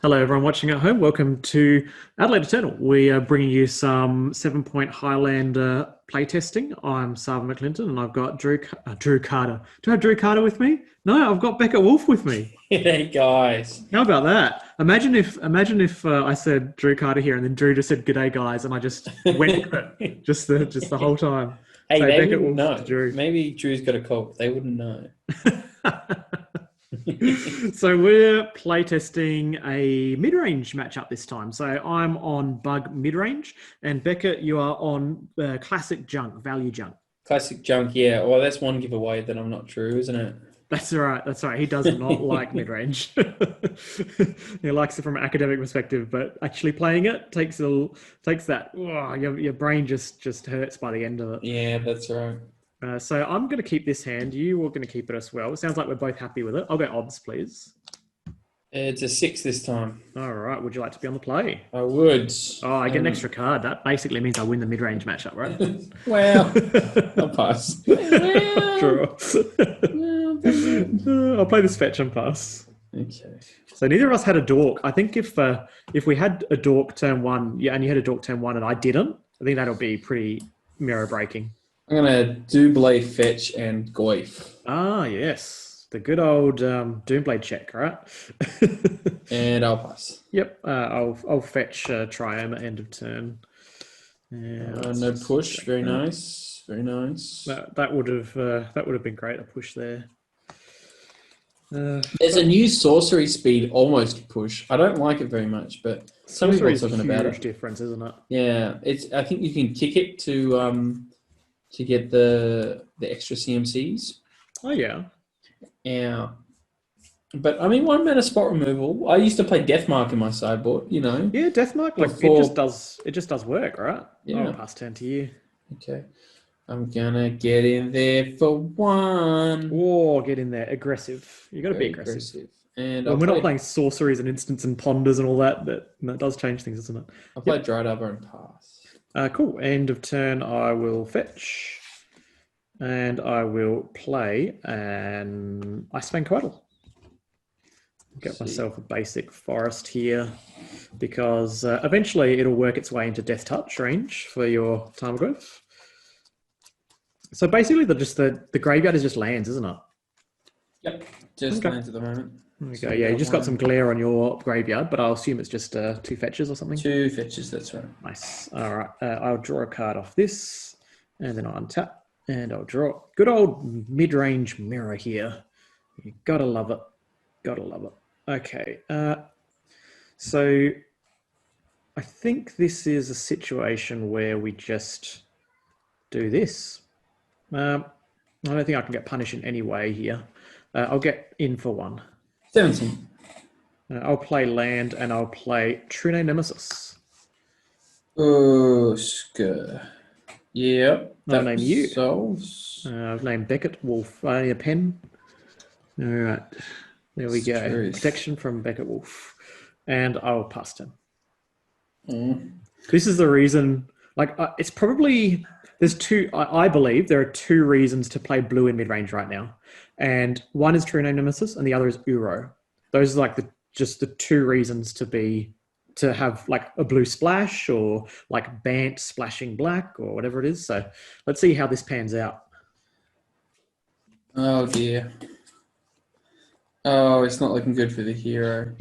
Hello, everyone watching at home. Welcome to Adelaide Eternal. We are bringing you some 7-point Highlander playtesting. I'm Sarven McLinton, and I've got Drew Carter. Do I have Drew Carter with me? No, I've got Beckett Wolfe with me. Hey guys. How about that? Imagine if I said Drew Carter here, and then Drew just said "G'day, guys," and I just went with it just the whole time. Hey, So they Beckett wouldn't Wolfe know. to Drew. Maybe Drew's got a cold. They wouldn't know. So we're playtesting a mid-range matchup this time. So I'm on Bug Midrange, and Beckett, you are on Classic Junk, Value Junk. Classic junk, yeah. Well, that's one giveaway that I'm not true, isn't it? That's right. That's right. He does not like mid-range. He likes it from an academic perspective, but actually playing it takes that. Oh, your brain just hurts by the end of it. Yeah, that's right. So I'm going to keep this hand. You are going to keep it as well. It sounds like we're both happy with it. I'll go odds, please. It's a 6 this time. All right. Would you like to be on the play? I would. Oh, I get an extra card. That basically means I win the mid-range matchup, right? Well, I'll pass. Sure. I'll play this fetch and pass. Okay. So neither of us had a dork. I think if we had a dork turn one, yeah, and you had a dork turn one and I didn't, I think that'll be pretty mirror breaking. I'm going to Doomblade fetch and Goif. Ah, yes. The good old Doomblade check, right? And I'll pass. Yep. I'll fetch Triome at end of turn. Yeah, No push. Very nice. Very nice. That would have been great. A push there. There's a new sorcery speed almost push. I don't like it very much, but some people are talking about it. Huge difference, isn't it? Yeah, I think you can kick it to get the extra CMCs. Oh yeah. Yeah. But I mean, 1 mana spot removal. I used to play Deathmark in my sideboard. You know. Yeah, Deathmark. Like it just does work, right? Yeah. I'll pass turn to you. Okay. I'm gonna get in there for 1. Oh, get in there. Aggressive. You got to be aggressive. And we're not playing sorceries and instants and ponders and all that. That does change things, doesn't it? I'll play Dried Arbor and pass. Cool. End of turn, I will fetch. And I will play an Iceman Coatl. Get myself a basic forest here because eventually it'll work its way into Death Touch range for your Tarmogoyf. So basically, the graveyard is just lands, isn't it? Yep, just lands at the moment. Okay, so yeah, you just got some glare on your graveyard, but I'll assume it's just 2 fetches or something. 2 fetches, that's right. Nice. All right, I'll draw a card off this, and then I'll untap, and I'll draw good old mid-range mirror here. You gotta love it. Gotta love it. Okay, so I think this is a situation where we just do this. I don't think I can get punished in any way here. I'll get in for 1. 17. I'll play land and I'll play True Nemesis. Oh, skur. Yep. I'll name you. Solves. I've named Beckett Wolfe. I need a pen. All right. There we go. Truth. Protection from Beckett Wolfe. And I'll pass turn. Mm. This is the reason, like, it's probably... There's 2, I believe there are 2 reasons to play blue in mid-range right now. And one is True Nemesis and the other is Uro. Those are like just the 2 reasons to have like a blue splash or like Bant splashing black or whatever it is. So let's see how this pans out. Oh dear. Oh, it's not looking good for the hero.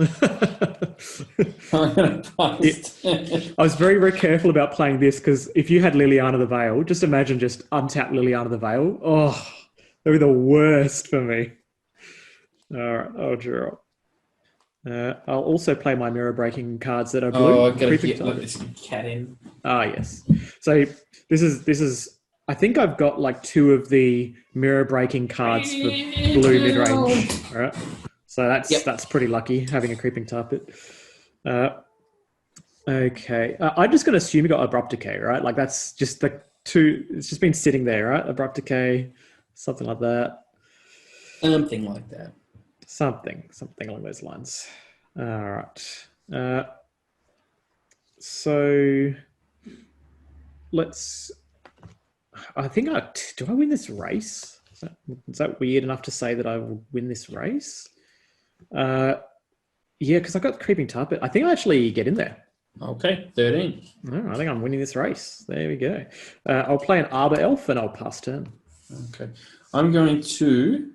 I'm gonna pass. I was very, very careful about playing this because if you had Liliana the Veil, just imagine just untap Liliana the Veil. Oh, that would be the worst for me. All right, I'll draw. I'll also play my mirror breaking cards that are blue. Oh, I've got to let this cat in. Ah, yes. So this is. I think I've got like 2 of the mirror breaking cards for blue mid range. All right. So that's pretty lucky having a creeping target. Okay. I'm just going to assume you got abrupt decay, right? Like that's just the 2. It's just been sitting there, right? Abrupt decay, something like that. Something like that. Something along those lines. All right. So let's. I think do I win this race? Is that weird enough to say that I will win this race? Yeah, because I got Creeping Tar Pit. I think I actually get in there. Okay, 13. Oh, I think I'm winning this race. There we go. I'll play an Arbor Elf and I'll pass turn. Okay. I'm going to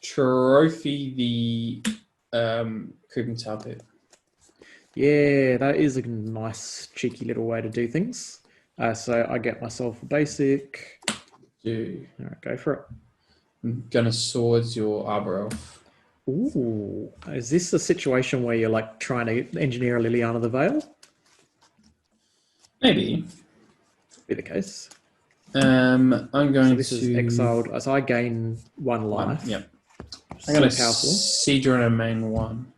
trophy the Creeping Tar Pit. Yeah, that is a nice, cheeky little way to do things. So I get myself a basic. All right, go for it. I'm going to swords your Arbor Elf. Ooh, is this a situation where you're like trying to engineer a Liliana the Veil? Maybe. Be the case. I'm going so this is exiled. So I gain 1 life. Yep. I'm going to siege on a main 1.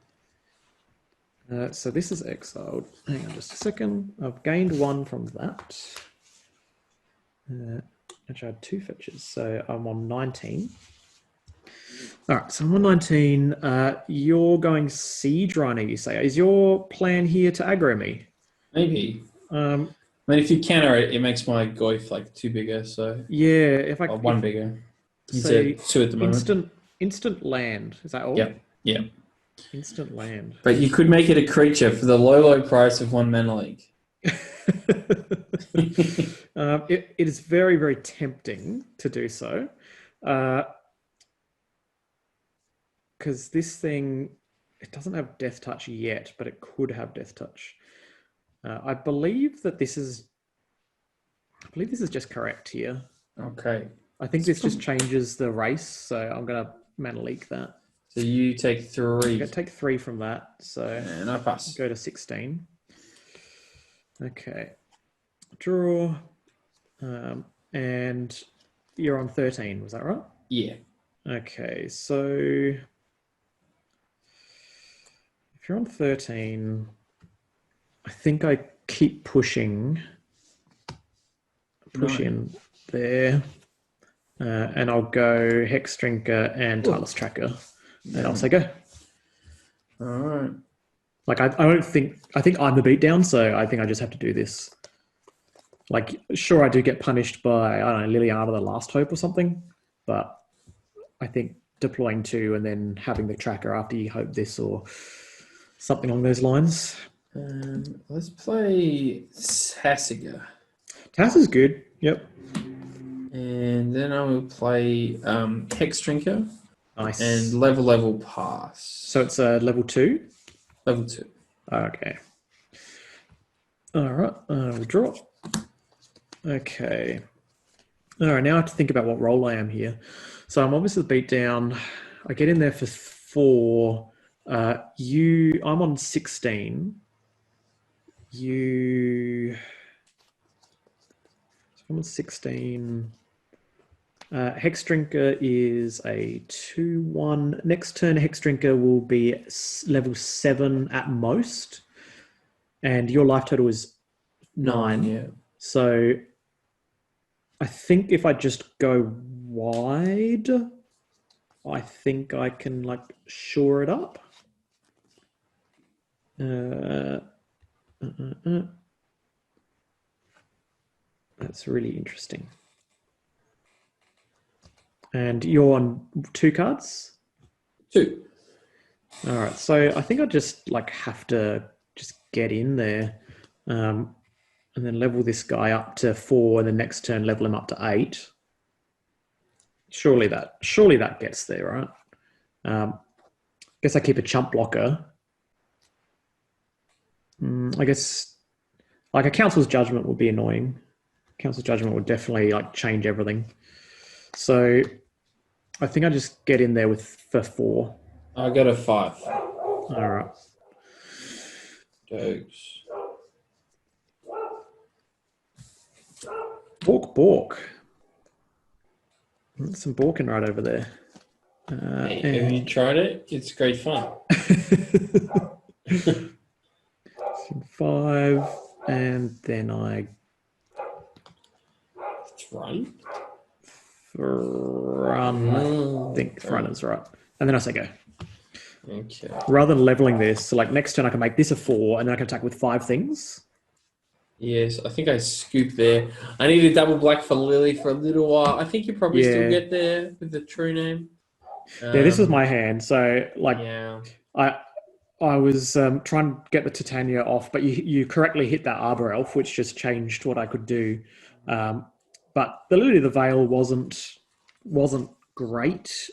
So this is exiled. Hang on just a second. I've gained 1 from that. Actually, I had 2 fetches, so I'm on 19. All right, so I'm on 19. You're going Siege Runner, you say. Is your plan here to aggro me? Maybe. I mean, if you counter it, it makes my Goyf like 2 bigger, so... Yeah, if I... 1 bigger. He's say, at 2 at the moment. Instant land, is that all? Yep. Instant land. But you could make it a creature for the low price of 1 mana league. It is very, very tempting to do so. Because this thing, it doesn't have Death Touch yet, but it could have Death Touch. I believe this is just correct here. Okay. I think this just changes the race, so I'm going to mana leak that. So you take 3. I'm going to take 3 from that, so... And I pass. Go to 16. Okay. Draw. And you're on 13, was that right? Yeah. Okay, so... If you're on 13... I think I keep pushing. Push in there. And I'll go Hex Drinker and Tireless Tracker. And I'll say go. All right. Like, I think I'm the beatdown, so I think I just have to do this. Like, sure, I do get punished by, I don't know, Liliana the Last Hope or something, but I think deploying 2 and then having the tracker after you hope this or something along those lines. Let's play Tassiger. Tass is good, yep. And then I will play Hex Drinker. Nice. And level pass. So it's level 2? Level 2. Okay. All right, we'll draw. Okay. All right, now I have to think about what role I am here. So I'm obviously beat down. I get in there for 4. I'm on 16. I'm on 16. Hex Drinker is a 2/1. Next turn, Hex Drinker will be level 7 at most. And your life total is 9. Yeah. So I think if I just go wide, I think I can like shore it up. That's really interesting. And you're on 2 cards? 2. All right. So I think I just like have to just get in there and then level this guy up to 4 and the next turn level him up to 8. Surely that gets there, right? Guess I keep a chump blocker. I guess like a Council's Judgment would be annoying. Council's Judgment would definitely like change everything. So I think I just get in there for 4. I got a 5. All right. Dogs. Bork. There's some Borkin right over there. Hey, have you tried it? It's great fun. 5, and then I run. I think run is right, and then I say go. Okay. Rather than leveling this, so like next turn I can make this a 4, and then I can attack with 5 things. Yes, I think I scooped there. I need a double black for Lily for a little while. I think you probably still get there with the true name. Yeah, this is my hand. So like, yeah. I was trying to get the Titania off, but you correctly hit that Arbor Elf, which just changed what I could do. But the Lily of the Veil wasn't great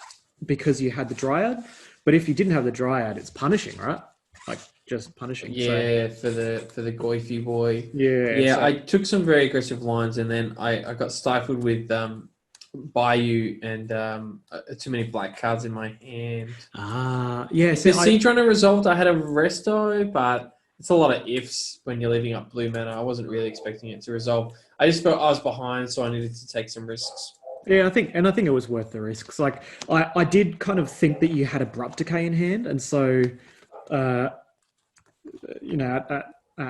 because you had the Dryad. But if you didn't have the Dryad, it's punishing, right? Like just punishing. Yeah, for the Goify boy. Yeah. So, I took some very aggressive lines, and then I got stifled with Bayou and too many black cards in my hand. Yeah. The Siege Runner result, I had a resto, but it's a lot of ifs when you're leaving up blue mana. I wasn't really expecting it to resolve. I just felt I was behind, so I needed to take some risks. Yeah, I think it was worth the risks. Like I did kind of think that you had Abrupt Decay in hand, and so at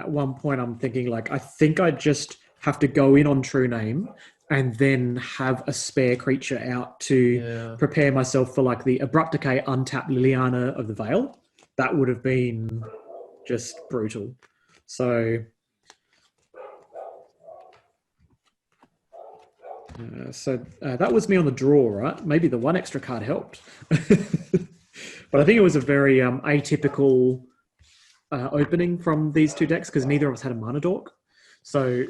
one point I'm thinking like I think I just have to go in on True Name and then have a spare creature out to prepare myself for like the Abrupt Decay untapped Liliana of the Veil. That would have been just brutal. So that was me on the draw, right? Maybe the one extra card helped. But I think it was a very atypical opening from these two decks because neither of us had a Mana Dork. So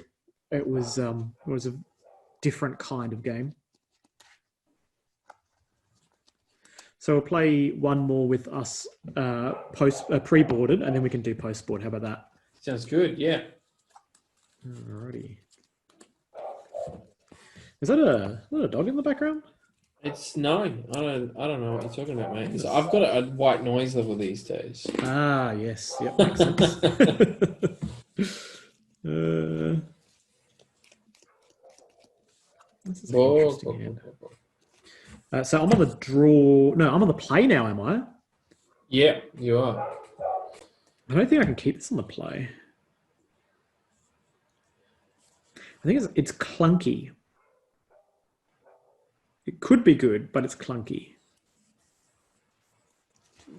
it was a different kind of game. So we'll play one more with us pre-boarded, and then we can do post-board. How about that? Sounds good, yeah. Alrighty. Is that a dog in the background? It's no, I don't know what you're talking about, mate. I've got a white noise level these days. Ah, yes. Yep, makes sense. This is an interesting hand. So I'm on the draw. No, I'm on the play now, am I? Yeah, you are. I don't think I can keep this on the play. I think it's clunky. It could be good, but it's clunky.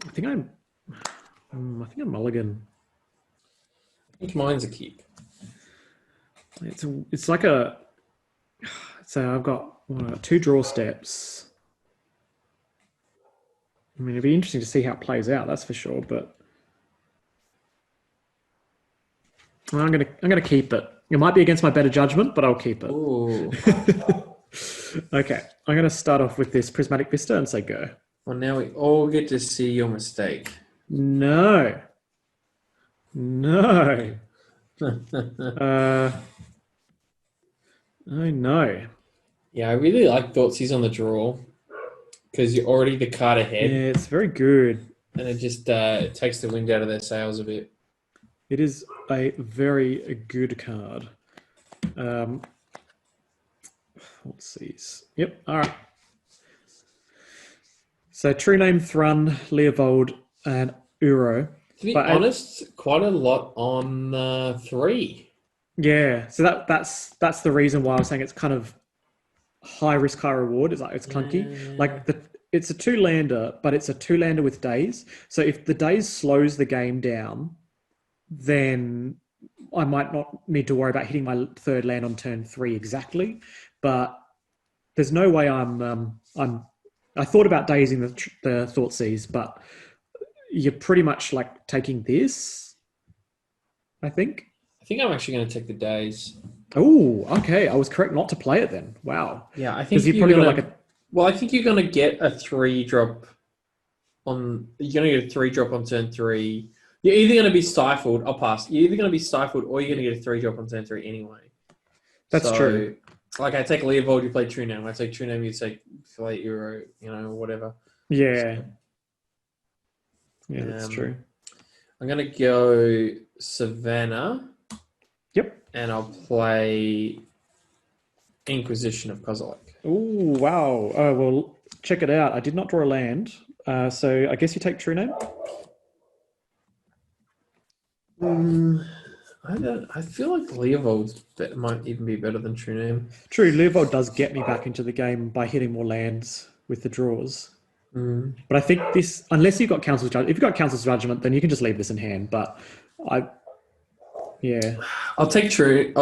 I think I'm mulligan. I think mine's a keep. It's like a. So I've got 2 draw steps. I mean, it'd be interesting to see how it plays out. That's for sure. But I'm gonna keep it. It might be against my better judgment, but I'll keep it. Ooh. Okay, I'm going to start off with this Prismatic Vista and say go. Well, now we all get to see your mistake. No. Oh, no. Yeah, I really like Thoughtseize on the draw because you're already the card ahead. Yeah, it's very good. And it just takes the wind out of their sails a bit. It is a very good card. Let's see. Yep. All right. So True Name, Thrun, Leovold, and Uro. To be honest, quite a lot on 3. Yeah. So that's the reason why I was saying it's kind of high risk, high reward. It's like it's clunky. Like it's a 2-lander, but it's a 2-lander with days. So if the days slows the game down, then I might not need to worry about hitting my 3rd land on turn 3 exactly. But there's no way I thought about dazing the Thoughtseize, but you're pretty much like taking this, I think. I think I'm actually going to take the days. Oh, okay. I was correct not to play it then. Wow. Yeah, I think you've probably got like a. Well, I think you're going to get a 3-drop on. You're going to get a 3-drop on turn 3. You're either going to be stifled. I'll pass. You're either going to be stifled or you're going to get a 3-drop on turn 3 anyway. That's true. Like I take Leovold, you play True Name. I take True Name, you take play Euro, whatever. Yeah. So, yeah, that's true. I'm going to go Savannah. Yep. And I'll play Inquisition of Kozilek. Oh, wow. Oh, well, check it out. I did not draw a land. So I guess you take True Name? I feel like Leovold might even be better than True Name. True, Leovold does get me back into the game by hitting more lands with the draws. But I think this, unless you've got Council's Judgment, if you've got Council's Judgment, then you can just leave this in hand. But I'll take True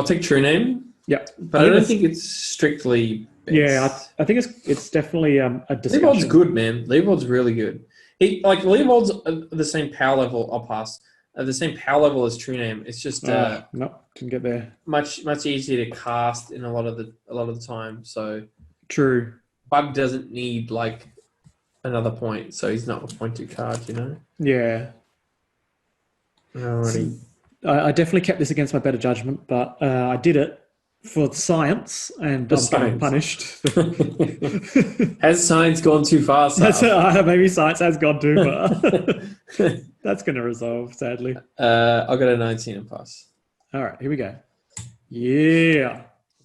Name. Yeah, but I don't think it's strictly best. Yeah, I think it's definitely a discussion. Leovold's good, man. Leovold's really good. Like Leovold's the same power level. I'll pass. The same power level as True Name. It's just no, didn't get there. much easier to cast in a lot of the time. So True. Bug doesn't need like another point, so he's not a point 2 card. Yeah. Alrighty. I definitely kept this against my better judgment, but I did it for science, and I'm getting punished. Has science gone too far? Maybe science has gone too far. That's going to resolve, sadly. I'll get a 19 and pass. All right, here we go. Yeah.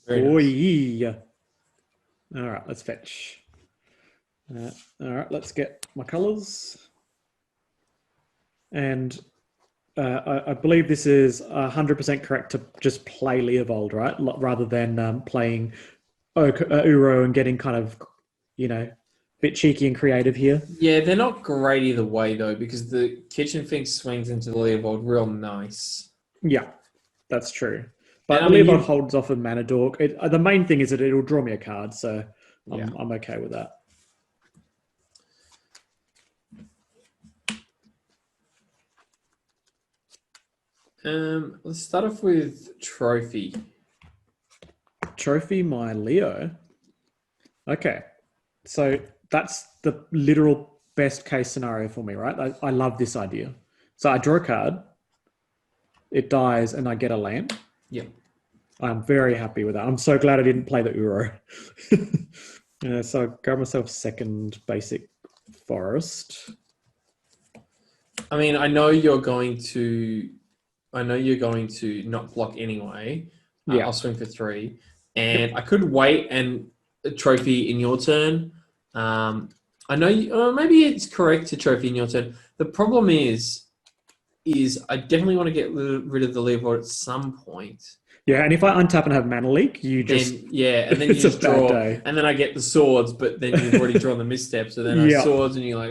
Nice. All right, let's fetch. All right, let's get my colors. And I believe this is 100% correct to just play Leovold, right? Rather than playing Uro and getting kind of, a bit cheeky and creative here. Yeah, they're not great either way, though, because the Kitchen Finch swings into the Leovold real nice. Yeah, that's true. But the Leovold holds off a Mana Dork. The main thing is that it'll draw me a card, so I'm okay with that. Let's start off with Trophy. Trophy my Leo. Okay, so that's the literal best case scenario for me, right? I love this idea. So I draw a card, it dies, and I get a land. Yeah. I'm very happy with that. I'm so glad I didn't play the Uro. So I grab myself second basic forest. I mean, I know you're going to not block anyway. Yeah. I'll swing for 3. And I could wait and trophy in your turn. I know maybe it's correct to trophy in your turn. The problem is I definitely want to get rid of the Leovold at some point. Yeah, and if I untap and have mana leak, and then you just draw, and then I get the swords, but then you've already drawn the misstep, so then I swords, and you're like,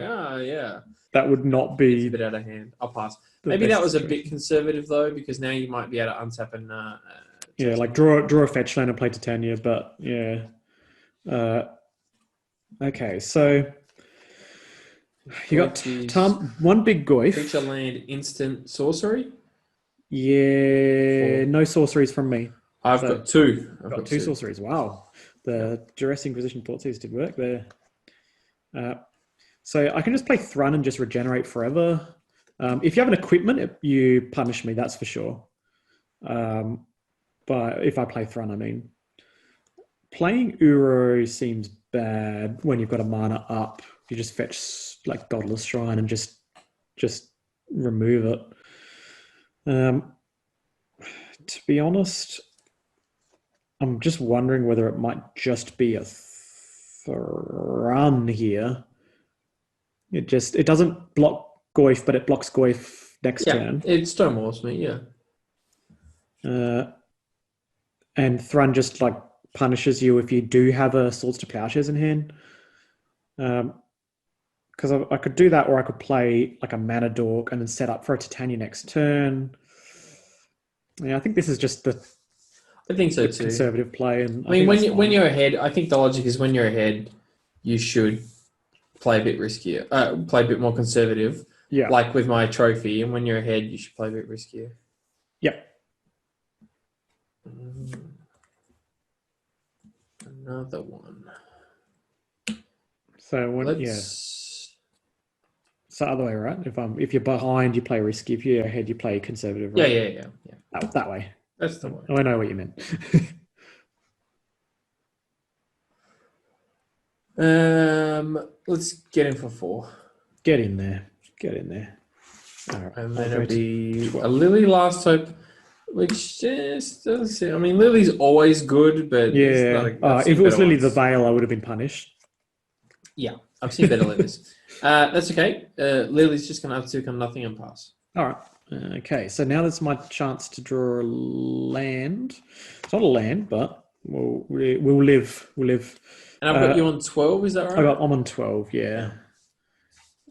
that would not be a bit out of hand. I'll pass. Maybe that was a bit conservative though, because now you might be able to untap and like draw a fetch land and play Titania, but yeah. Okay, so you got one big Goyf. Creature land instant sorcery. Yeah, no sorceries from me. I've got 2. I've got 2 sorceries. Wow, the Duress Inquisition Portsies did work there. So I can just play Thrun and just regenerate forever. If you have an equipment, you punish me, that's for sure. But if I play Thrun, I mean. Playing Uro seems bad when you've got a mana up. You just fetch like Godless Shrine and just remove it. To be honest, I'm just wondering whether it might just be a Thrun here. It doesn't block Goyf, but it blocks Goyf next turn. It stonewalls me, and Thrun just like punishes you if you do have a Swords to Plowshares in hand. Because I could do that, or I could play like a Mana Dork and then set up for a Titania next turn. Yeah, I think this is just I think so too. Conservative play, and I mean, when you're ahead, I think the logic is when you're ahead, you should play a bit riskier, play a bit more conservative. Yeah, like with my trophy, and when you're ahead, you should play a bit riskier. Yep. Another one. So So other way, right? If you're behind, you play risky. If you're ahead, you play conservative. Right? Yeah. That way. That's the way. I know what you meant. Let's get in for 4. Get in there. All right. And then it'll be a Lily Last Hope, which just doesn't seem. I mean, Lily's always good, but yeah. If it was Lily the Veil, I would have been punished. Yeah, I've seen better Lilies. That's okay. Lily's just going to have to become nothing and pass. All right. Okay, so now that's my chance to draw a land. It's not a land, but we'll live. We'll live. And I've got you on 12, is that right? I'm on 12, yeah.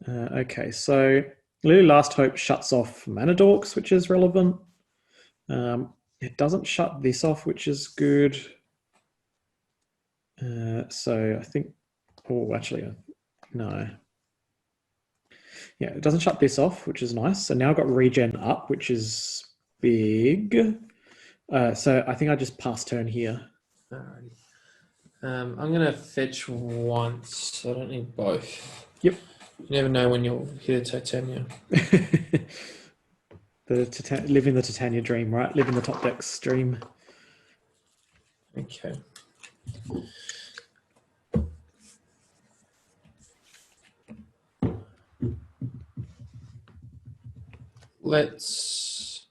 Okay, so Lily Last Hope shuts off Mana Dorks, which is relevant. It doesn't shut this off, which is good. So I think... Oh, actually, no. Yeah, it doesn't shut this off, which is nice. So now I've got regen up, which is big. So I think I just pass turn here. Alrighty. I'm going to fetch once. I don't need both. Yep. You never know when you'll hit a Titania. Living the Titania dream, right? Living the top decks dream. Okay. Let's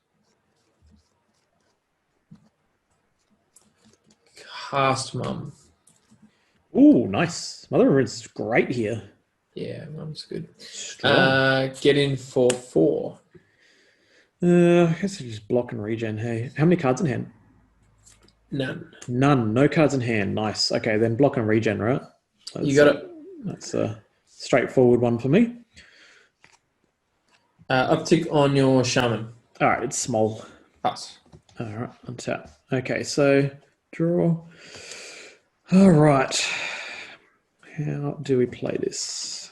cast Mum. Ooh, nice. Mother of Rune's great here. Yeah, Mum's good. Strong. Get in for 4. I guess I just block and regen. Hey, how many cards in hand? None. None. No cards in hand. Nice. Okay, then block and regen, right? You got it. That's a straightforward one for me. Uptick on your Shaman. All right, it's small. Pass. All right, untap. Okay, so draw. All right. How do we play this?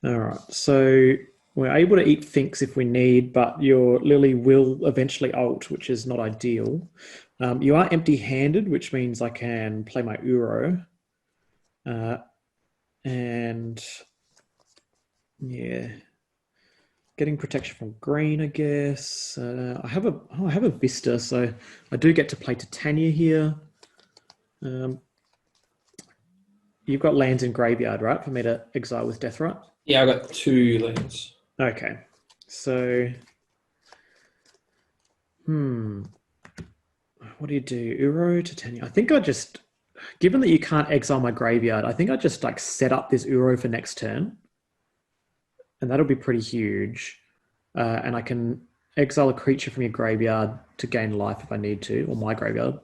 All right, so we're able to eat Finks if we need, but your Lily will eventually ult, which is not ideal. You are empty-handed, which means I can play my Uro. And yeah, getting protection from green, I guess. I have a Vista, so I do get to play Titania here. You've got lands in graveyard, right, for me to exile with Deathrite? Yeah, I got 2 lands. Okay, so what do you do? Uro, Titania. I think I just, given that you can't exile my graveyard, I think I just like set up this Uro for next turn, and that'll be pretty huge. And I can exile a creature from your graveyard to gain life if I need to, or my graveyard.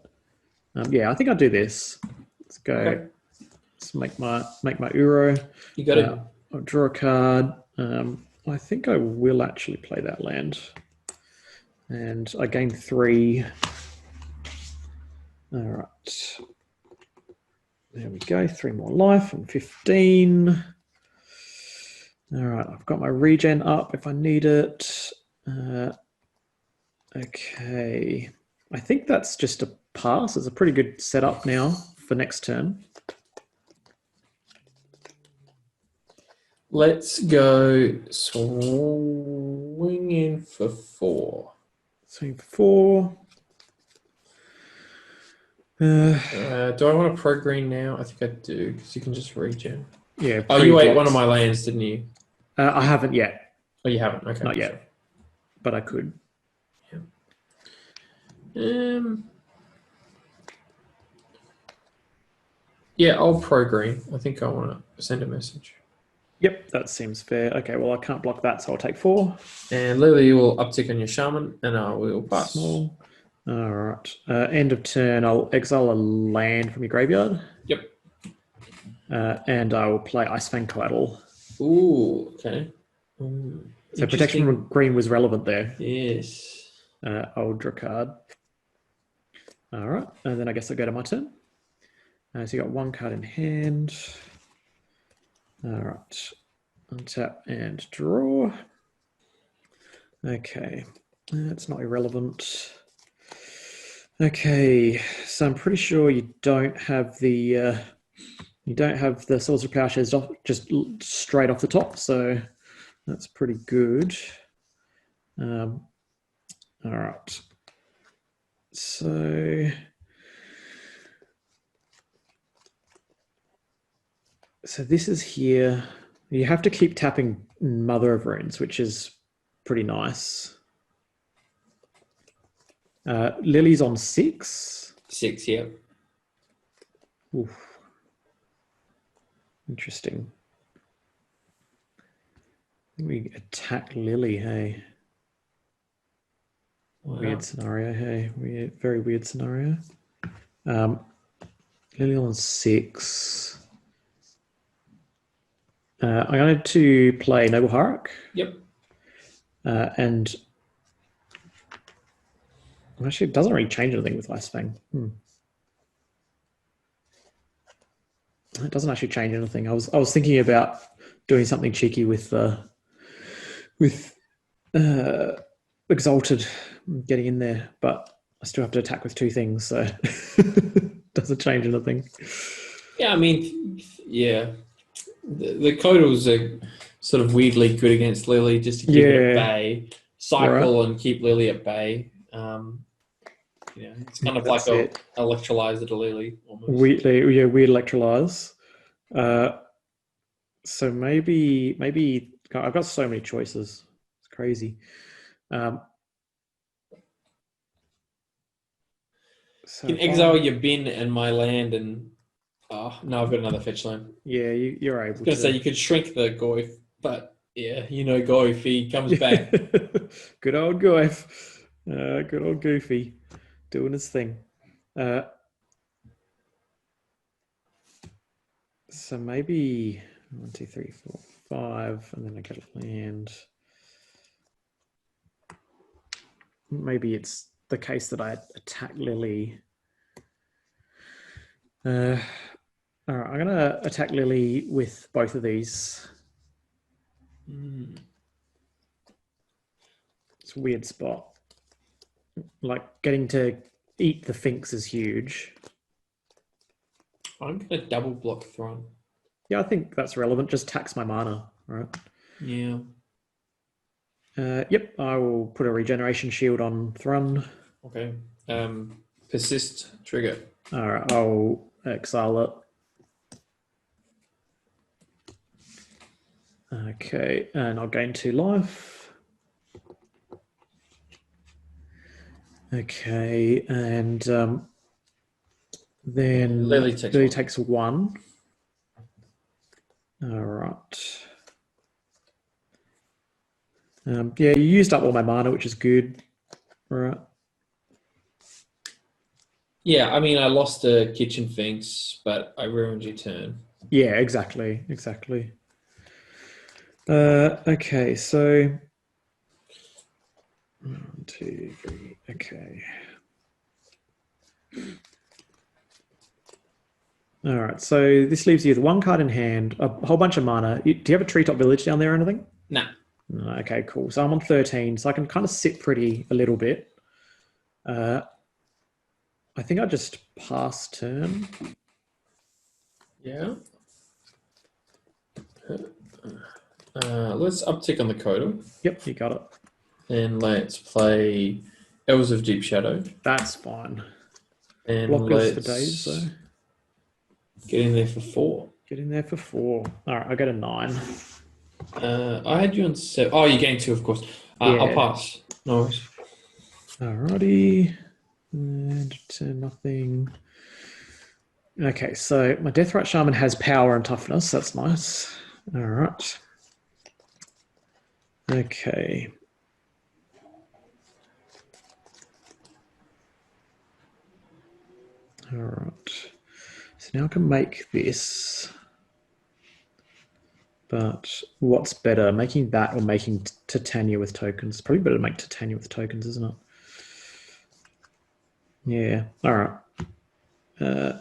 Yeah, I think I'll do this. Let's go. Okay. Let's make my Uro. You got it. I'll draw a card. I think I will actually play that land. And I gain 3. All right. There we go. 3 more life. I'm 15. All right. I've got my regen up if I need it. Okay. I think that's just a pass. It's a pretty good setup now for next turn. Let's go swing in for 4. Swing for 4. Do I want to pro green now? I think I do, because you can just regen. Yeah. Oh, you ate one of my lands, didn't you? I haven't yet. Oh, you haven't? Okay. Not yet. But I could. Yeah, I'll pro green. I think I want to send a message. Yep, that seems fair. Okay, well, I can't block that, so I'll take 4. And Lily will uptick on your Shaman, and I will pass. Small. All right. End of turn, I'll exile a land from your graveyard. Yep. And I will play Icefang Collateral. Ooh, okay. So protection from green was relevant there. Yes. I'll draw a card. All right, and then I guess I'll go to my turn. So you got 1 card in hand. All right, untap and draw. Okay, that's not irrelevant. Okay, so I'm pretty sure you don't have the Swords of Plowshares just straight off the top, so that's pretty good. All right, so this is here. You have to keep tapping Mother of Runes, which is pretty nice. Lily's on 6. 6, yeah. Oof. Interesting. We attack Lily, hey. Wow. Weird scenario, hey. Very weird scenario. Lily on 6. I'm going to play Noble Hierarch. Yep. And actually, it doesn't really change anything with Icefang. It doesn't actually change anything. I was thinking about doing something cheeky with Exalted, getting in there, but I still have to attack with 2 things, so doesn't change anything. Yeah, I mean, yeah. The Codals are sort of weirdly good against Lily just to keep it at bay, cycle and keep Lily at bay. It's kind of like a electrolyzer to Lily almost. Weird electrolyze. So maybe I've got so many choices. It's crazy. So you can exile your bin and my land, and no, I've got another fetch land. Yeah, you're able. I was going to say you could shrink the Goyf, but yeah, Goyf, he comes back. Good old Goyf, good old Goofy, doing his thing. So maybe 1, 2, 3, 4, 5, and then I get a land. Maybe it's the case that I attack Lily. All right, I'm gonna attack Lily with both of these. It's a weird spot. Like getting to eat the Finks is huge. I'm gonna double block Thron. Yeah, I think that's relevant. Just tax my mana, right? Yeah. Yep, I will put a regeneration shield on Thron. Okay. Persist trigger. All right, I'll exile it. Okay, and I'll gain 2 life. Okay, and then Lily takes 1. All right. Yeah, you used up all my mana, which is good. All right. Yeah, I mean, I lost the kitchen Finks, but I ruined your turn. Yeah, exactly. Okay, so 1, 2, 3. Okay. All right, so this leaves you with 1 card in hand, a whole bunch of mana. Do you have a treetop village down there or anything? Nah. Okay, cool. So I'm on 13, so I can kind of sit pretty a little bit. I think I just pass turn. Yeah. Let's uptick on the Codal. Yep, you got it. And let's play Elves of Deep Shadow. That's fine. And Blockers for days, so. Get in there for 4. Get in there for 4. All right, I got a 9. I had you on 7. Oh, you gained 2, of course. Yeah. I'll pass. No worries. Alrighty. And nothing. Okay, so my Deathrite Shaman has power and toughness. That's nice. All right. Okay. All right. So now I can make this. But what's better, making that or making Titania with tokens? Probably better to make Titania with tokens, isn't it? Yeah. All right.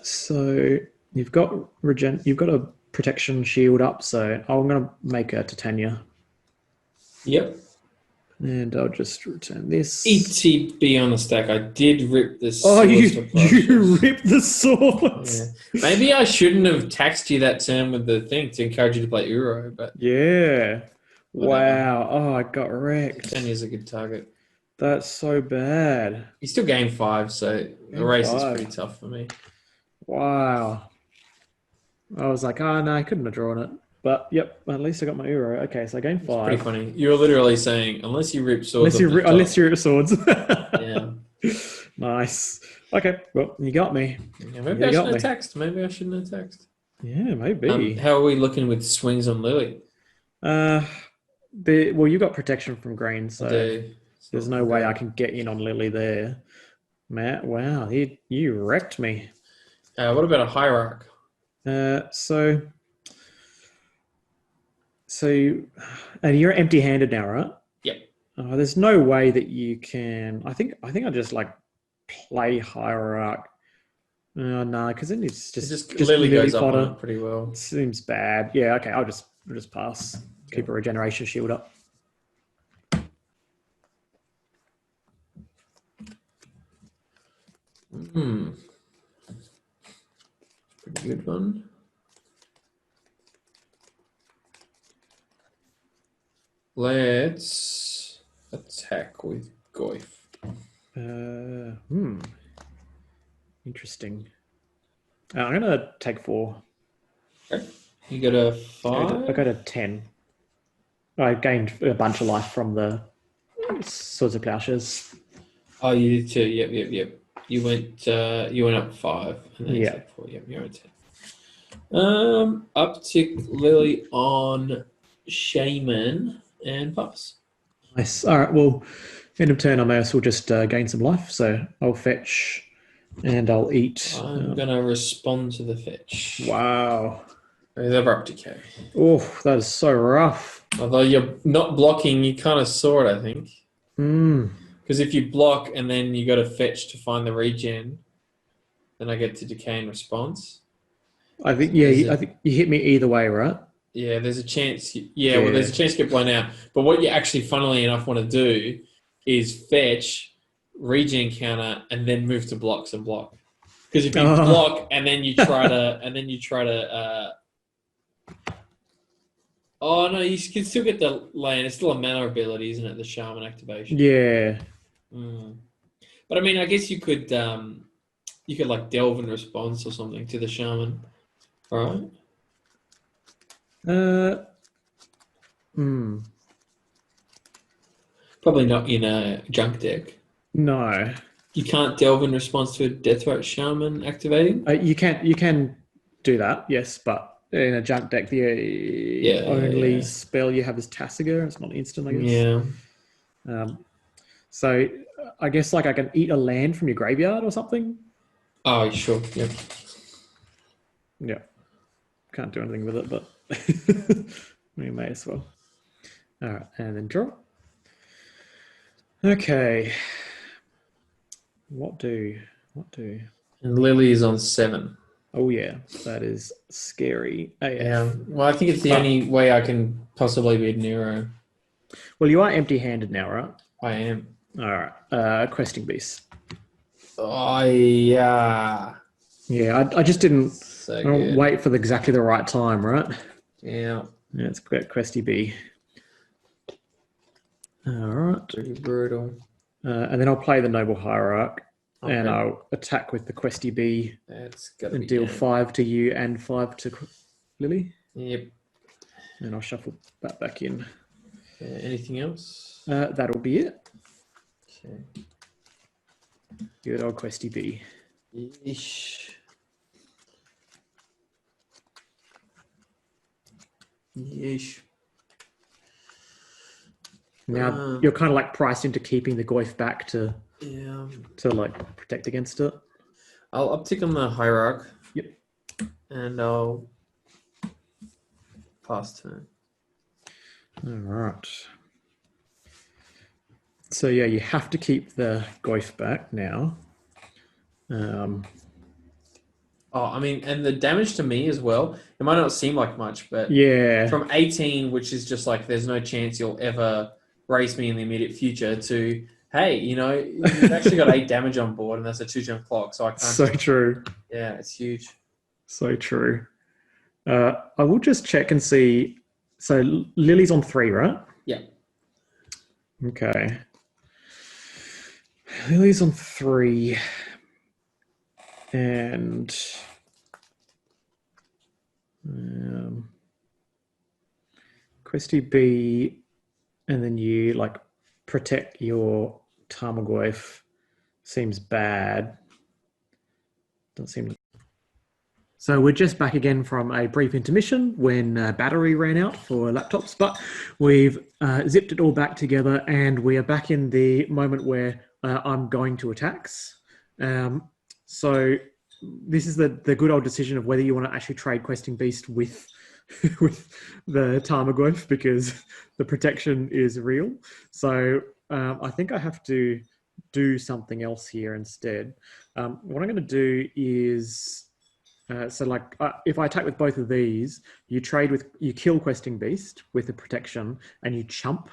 So you've got a protection shield up. So I'm going to make a Titania. Yep. And I'll just return this. ETB on the stack. I did rip the sword. Oh, you ripped the sword. Yeah. Maybe I shouldn't have taxed you that turn with the thing to encourage you to play Uro, but yeah. Whatever. Wow. Oh, I got wrecked. Titania's a good target. That's so bad. You still gained 5, so the race is pretty tough for me. Wow. I was like, oh no, I couldn't have drawn it. But yep, at least I got my Uro. Okay, so I gained 5. It's pretty funny. You were literally saying, unless you rip swords. Unless you rip swords. Yeah. Nice. Okay, well, you got me. Yeah, maybe I shouldn't have taxed. Yeah, maybe. How are we looking with swings on Lily? Well, you got protection from green, so there's no way I can get in on Lily there. Matt, wow, you wrecked me. What about a hierarch? So, and you're empty-handed now, right? Yep. There's no way that you can. I think I just like play hierarch. No, because then it's just Lily goes Potter. up on it pretty well. Seems bad. Yeah. Okay. I'll just We'll just pass. Keep a regeneration shield up. Pretty good one. Let's attack with Goyf. Interesting. I'm going to take 4. Okay. You got a 5? I got a 10. I gained a bunch of life from the Swords of Plowshares. Oh, you did too. Yep. You went up 5. And then Yeah. 4. Yep, you're at 10. Uptick Lily on Shaman and pass. Nice. All right. Well, end of turn, I may as well just gain some life. So I'll fetch and I'll eat. I'm going to respond to the fetch. Wow. They're up to K. Oh, that is so rough. Although you're not blocking, you kind of saw it, I think. Because if you block and then you got to fetch to find the regen, then I get to decay in response. I think I think you hit me either way, right? Yeah, there's a chance. Well, there's a chance to get blown out. But what you actually, funnily enough, want to do is fetch, regen counter, and then move to blocks and block. Because if you block and then you try to, oh no, you can still get the land. It's still a mana ability, isn't it? The Shaman activation. Yeah. But I mean, I guess you could like delve in response or something to the Shaman, right? Probably not in a junk deck. No. You can't delve in response to a Deathright Shaman activating? You can do that, yes, but in a junk deck, the only spell you have is Tasigur. It's not instant, I guess. Yeah. So I guess like I can eat a land from your graveyard or something. Oh, sure. Yep. Yeah. Can't do anything with it, but we may as well. All right, and then draw. Okay. What do? And Lily is on 7. Oh yeah, that is scary. AF. Yeah. Well, I think it's the only way I can possibly beat Nero. Well, you are empty-handed now, right? I am. All right. Questing Beast. Oh yeah. Yeah, I just didn't wait for exactly the right time, right? Yeah. Yeah, it's got Questy B. All right. Pretty brutal. And then I'll play the Noble Hierarch, and I'll attack with the Questy B. That's gotta and be deal 5 to you and 5 to Lily. Yep. And I'll shuffle that back in. Anything else? That'll be it. Okay. Good old Questy B. Yeesh. Now you're kind of like priced into keeping the Goyf back to like protect against it. I'll uptick on the Hierarch. Yep. And I'll pass turn. All right. So yeah, you have to keep the Goyf back now. I mean, and the damage to me as well, it might not seem like much, but yeah, from 18, which is just like, there's no chance you'll ever race me in the immediate future, to, hey, you've actually got 8 damage on board, and that's a 2-turn clock, so I can't. So true. Yeah, it's huge. So true. I will just check and see. So Lily's on 3, right? Yeah. Okay. Lily's on 3. And Questy B, and then you like protect your Tarmogoyf seems bad. Doesn't seem. So we're just back again from a brief intermission when battery ran out for laptops, but we've zipped it all back together, and we are back in the moment where I'm going to attacks. So this is the good old decision of whether you want to actually trade Questing Beast with the Tarmogoyf, because the protection is real. So I think I have to do something else here instead. What I'm going to do is So like if I attack with both of these, you kill Questing Beast with the protection, and you chump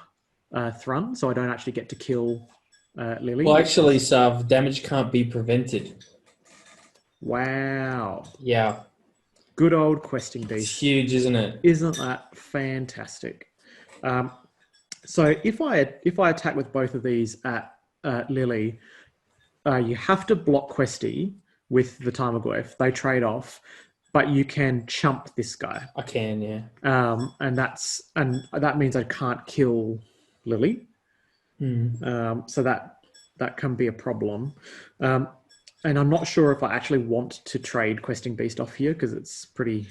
Thrun, so I don't actually get to kill Lily. Well, actually, Sarv, damage can't be prevented. Wow. Yeah. Good old Questing Beast. It's huge, isn't it? Isn't that fantastic? So if I attack with both of these at Lily, you have to block Questy with the Tarmogoyf. They trade off, but you can chump this guy. I can, yeah. And that means I can't kill Lily. So that can be a problem. And I'm not sure if I actually want to trade Questing Beast off here because it's pretty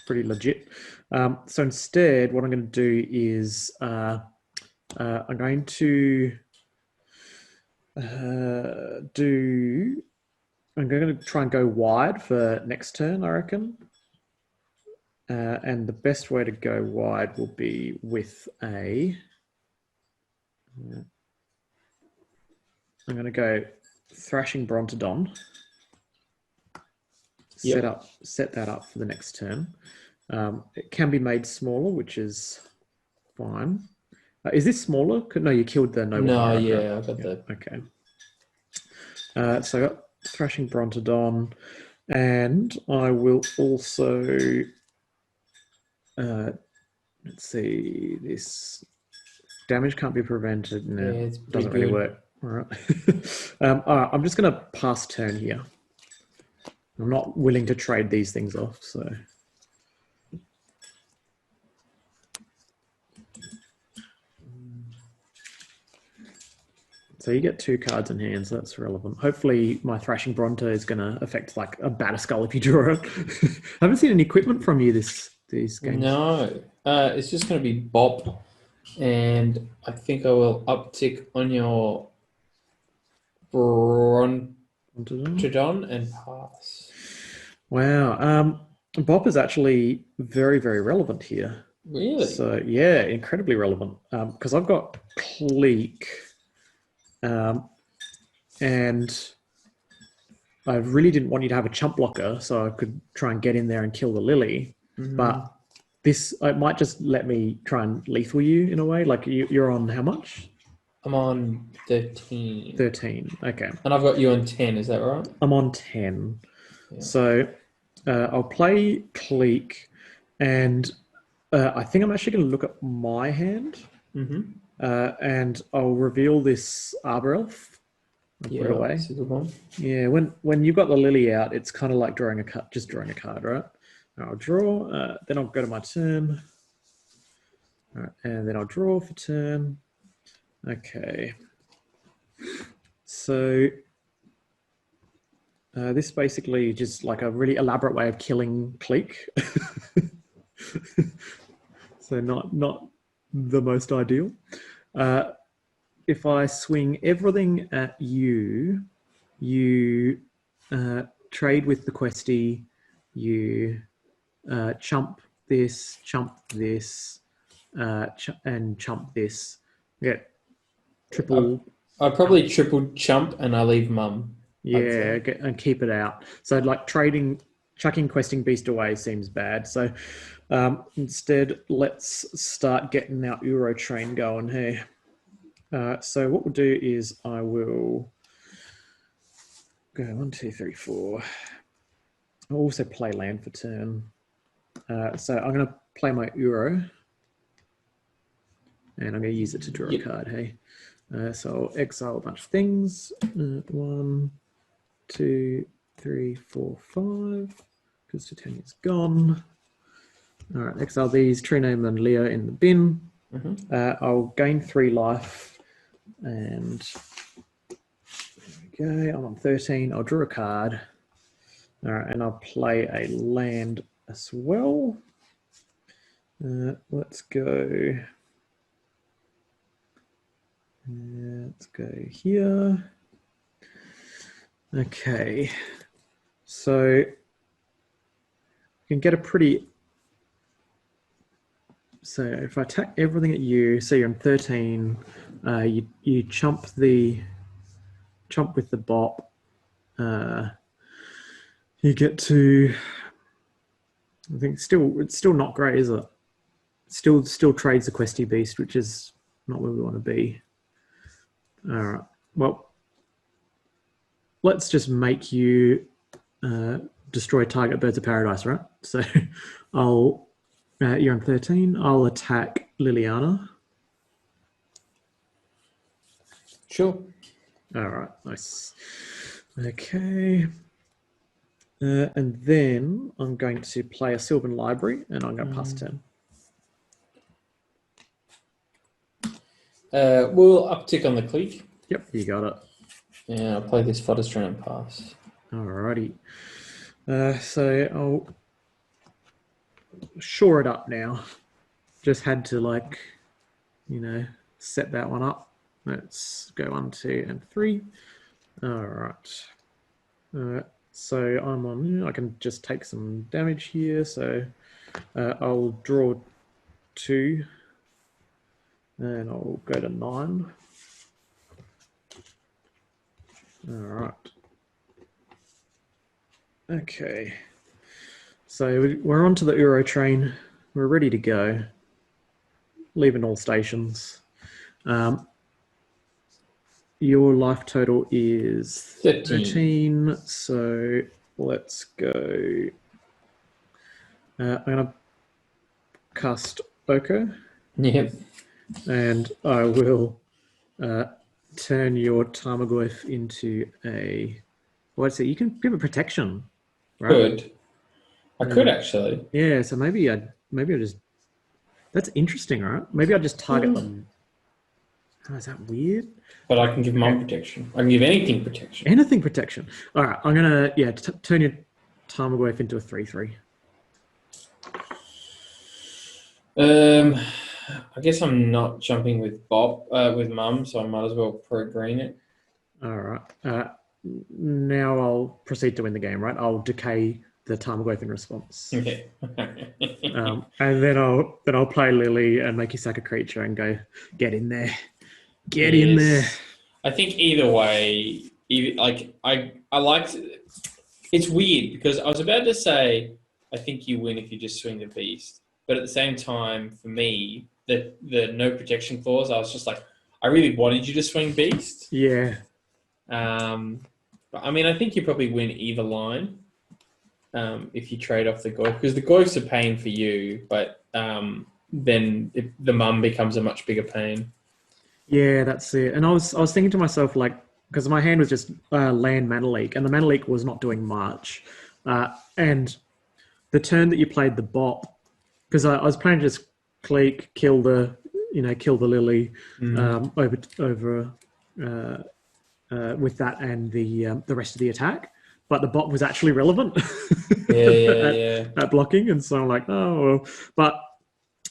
legit. So instead, what I'm going to do is I'm going to try and go wide for next turn, I reckon. And the best way to go wide will be with a... I'm going to go Thrashing Brontodon. Set that up for the next turn. It can be made smaller, which is fine. Is this smaller? No, you killed the noble. No, pirate, yeah, right? I got that. Okay. So I got Thrashing Brontodon, and I will also let's see, this damage can't be prevented. No, Yeah, it's doesn't really work. All right. All right, I'm just going to pass turn here. I'm not willing to trade these things off, so. So you get 2 cards in hand, so that's relevant. Hopefully my Thrashing Bronto is going to affect like a Batterskull if you draw it. I haven't seen any equipment from you these games. No, it's just going to be Bop, and I think I will uptick on your Brontodon and pass. Wow. Bop is actually very, very relevant here. Really? So yeah, incredibly relevant. Because I've got Cleek. And I really didn't want you to have a chump blocker, so I could try and get in there and kill the Lily. But it might just let me try and lethal you in a way. Like you're on how much? I'm on 13. 13. Okay. And I've got you on 10. Is that right? I'm on 10. Yeah. So I'll play Cleek, and I think I'm actually going to look at my hand. And I'll reveal this Arbor Elf. Put it away. Yeah, when you've got the Lily out, it's kind of like drawing a card, just drawing a card, right? I'll draw, then I'll go to my turn. All right, and then I'll draw for turn. Okay. So this basically just like a really elaborate way of killing Cleek. So not the most ideal. If I swing everything at you, you trade with the Questy, you chump this, and chump this. Yeah, triple. I probably triple chump and I leave Mum. Yeah, and keep it out. So like chucking Questing Beast away seems bad. So instead, let's start getting our Euro train going here. So what we'll do is I will go 1, 2, 3, 4. I'll also play land for turn. So I'm going to play my Euro, and I'm going to use it to draw a card. Hey, so I'll exile a bunch of things. 1, 2, 3, 4, 5. Because Titania's gone. All right, exile these. True Name and Leo in the bin. I'll gain 3 life. And there we go. I'm on 13. I'll draw a card. All right, and I'll play a land as well. Let's go. Let's go here. Okay. So you can get a pretty... So if I attack everything at you, so you're on 13, you chump with the bop, and You get to. I think it's still not great, is it? Still trades the questy beast, which is not where we want to be. All right. Well, let's just make you destroy target birds of paradise, right? So I'll. You're on 13. I'll attack Liliana. Sure. All right. Nice. Okay. And then I'm going to play a Sylvan Library, and I'm going to pass turn. We'll uptick on the click. Yep, you got it. Yeah, I'll play this fodder strain and pass. Alrighty. So I'll shore it up now. Just had to set that one up. Let's go 1, 2, and 3. All right. So I'm on. I can just take some damage here. So I'll draw 2, and I'll go to 9. All right. Okay. So we're onto the Uro train. We're ready to go. Leaving all stations. Your life total is 13. So let's go. I'm going to cast Oko. Yep. And I will turn your Tarmogoyf into a... What's it? You can give it protection, right? Good. I could actually. Yeah, so maybe I just... That's interesting, right? Maybe I just target them. Oh, is that weird? But I can give mum protection. I can give anything protection. Anything protection. All right, I'm going to, turn your Tarmogoyf into a 3/3. I guess I'm not jumping with with mum, so I might as well pro-green it. All right. Now I'll proceed to win the game, right? I'll decay the Tarmogoyf in response. Okay. And then I'll play Lily and make you sack a creature and go, get in there. Get in there. I think either way, I liked it. It's weird because I was about to say I think you win if you just swing the beast. But at the same time, for me, the no protection clause, I was just like, I really wanted you to swing beast. Yeah. But I mean, I think you probably win either line if you trade off the Goyf, because the Goyf's a pain for you, but then the mum becomes a much bigger pain. Yeah, that's it. And I was thinking to myself, because my hand was just land Mana Leak, and the Mana Leak was not doing much. And the turn that you played the bop, because I was planning to just click, kill the Lily over with that and the rest of the attack, but the bot was actually relevant. At blocking, and so I'm like, oh well. But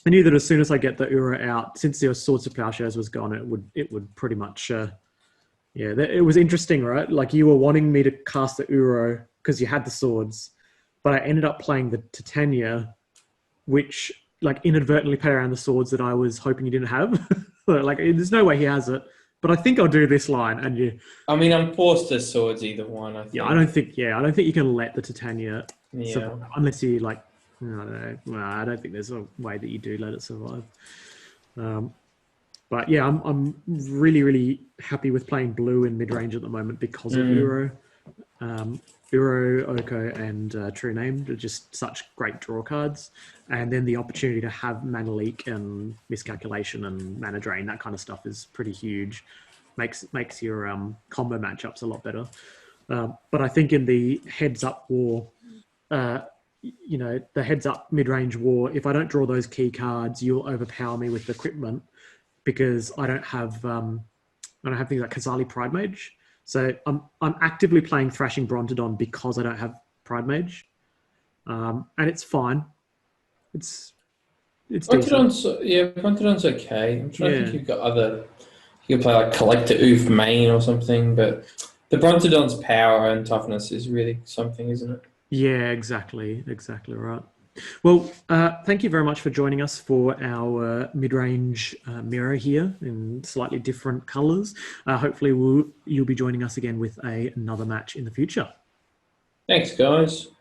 I knew that as soon as I get the Ura out, since the Swords of Plowshares was gone, it would pretty much it was interesting, right? Like you were wanting me to cast the Uro because you had the swords, but I ended up playing the Titania, which inadvertently played around the swords that I was hoping you didn't have. There's no way he has it, but I think I'll do this line. And you, I mean, I'm forced to swords either one. I think. I don't think you can let the Titania survive, unless you I don't know. Well, I don't think there's a way that you do let it survive. But yeah, I'm really, really happy with playing blue in mid-range at the moment because of Uro. Uro, Oko, and True Name are just such great draw cards. And then the opportunity to have Mana Leak and Miscalculation and Mana Drain, that kind of stuff is pretty huge. Makes your combo matchups a lot better. But I think in the heads-up war, the heads-up mid-range war, if I don't draw those key cards, you'll overpower me with equipment because I don't have things like Khazali Pride Mage. So I'm actively playing Thrashing Brontodon because I don't have Pride Mage, and it's fine. It's Brontodon's okay. I'm trying to think you've got other. You can play like Collector Oof Main or something, but the Brontodon's power and toughness is really something, isn't it? Yeah, exactly right. Well, thank you very much for joining us for our mid-range mirror here in slightly different colours. Hopefully you'll be joining us again with another match in the future. Thanks, guys.